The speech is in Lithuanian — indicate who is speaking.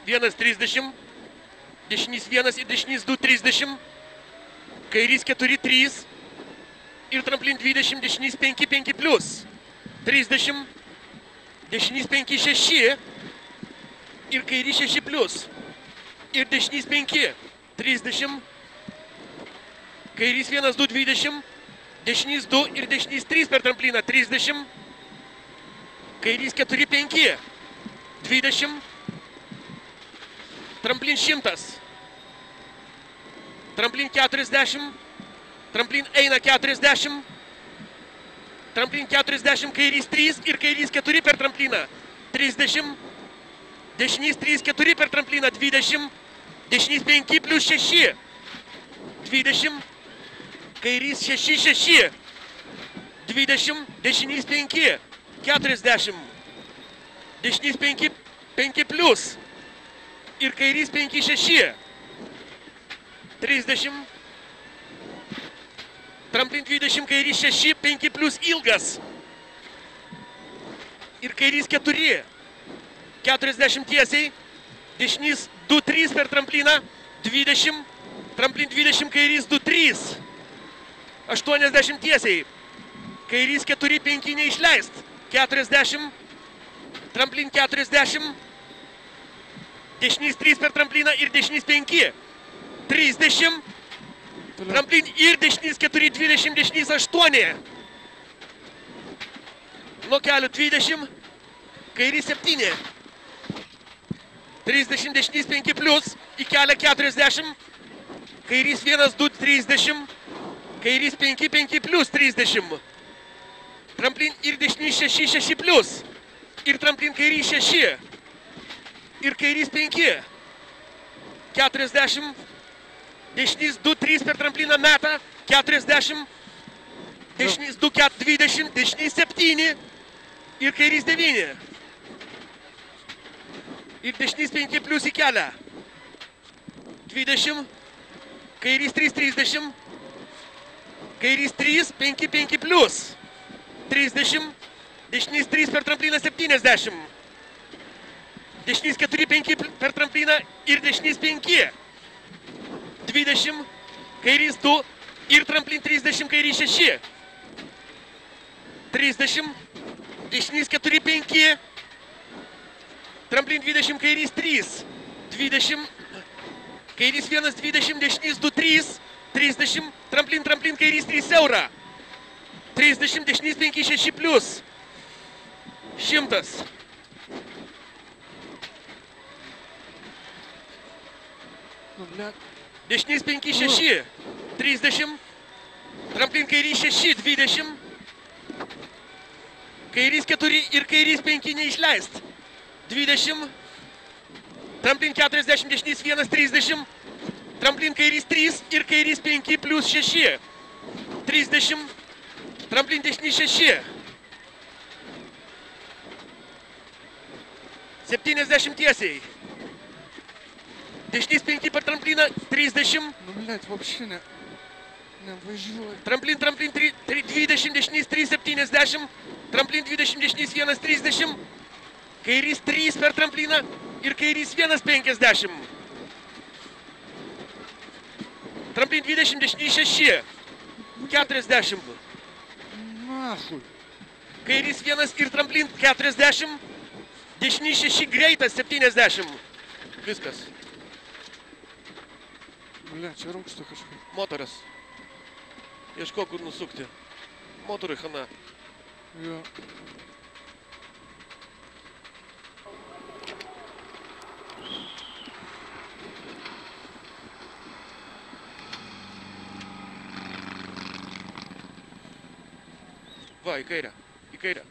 Speaker 1: vienas 30, dešinys 1 ir dešinys 2 30, kairys 4 3 ir tramplin 20, dešinys 5 5 plus, 30, dešinys 5 6 ir kairys 6 plus ir dešinys 5, 30, kairys 1 2 20, dešinys 2 ir dešinys 3 per trampliną, 30, kairys 4 5, 20, tramplin 100, tramplin 40, tramplin eina 40, tramplin 40, kairys 3 ir kairys 4 per trampliną, 30, dešinys 3 4 per trampliną, 20, dešinys 5 plus 6, 20, kairys 6 6, 20, dešinys 5, 40, dešinys 5 5 plus ir kairys 5 6, 30, tramplin 20, kairys 6 5 plus ilgas ir kairys 4, 40 tiesiai, dešinys 2 3 per trampliną, 20, tramplin 20, kairys 2 3, 80 tiesiai, kairys 4 5 neišleist, 40, tramplin 40, dešinys 3 per trampliną ir dešinys 5, 30, tramplin ir dešinys 4 20, dešinys 8, nuo kelio 20, kairys 7, 30, dešinys 5 plus, į kelią 40, kairys 1 2 30, kairys 5 5 plus 30, tramplin ir dešinys 6 6 plus, ir tramplin kairys 6, ir kairys 5, 40, dešinys 2 3 per trampliną metą, 40, dešinys 2 4 20, dešinys 7 ir kairys 9. Ir dešinys 5 plus į kelią, 20, kairys 3 30, kairys 3 5 5 plus, 30, dešinys 3 per trampliną 70, dešinys 4 5 per trampliną ir dešinys 5, 20, kairys 2 ir tramplin 30, kairys 6, 30, dešinys 4 5, tramplin 20, kairys 3, 20, kairys 1 20, dešinys 2 3, 30, tramplin kairys 3 siaura, 30, dešinys 5 6 plus, 100. Dešinys 5 6, 30, tramplin kairys 6 20, kairys 4 ir kairys 5 neišleist, 20, tramplin 40, dešinys 1 30, tramplin kairys 3 ir kairys 5 plus 6, 30, tramplin dešinys 6, 70 tiesiai, dešinys 5 per trampliną, 30,
Speaker 2: Ну, блядь, вообще не važiuoju.
Speaker 1: tramplin 20, dešinys 3 70, tramplin 20, dešinys 1 30, kairys 3 per trampliną ir kairys 1 50, tramplin 20, dešinys 6, 40,
Speaker 2: Нахуй.
Speaker 1: kairys 1 ir tramplin 40, dešinys 6 greitas 70, viskas,
Speaker 2: Блядь, čia rūksta kažkaip.
Speaker 1: motoras, ieško kur nusukti, motorui chana.
Speaker 2: Jo.
Speaker 1: Va, į kairę, į kairę.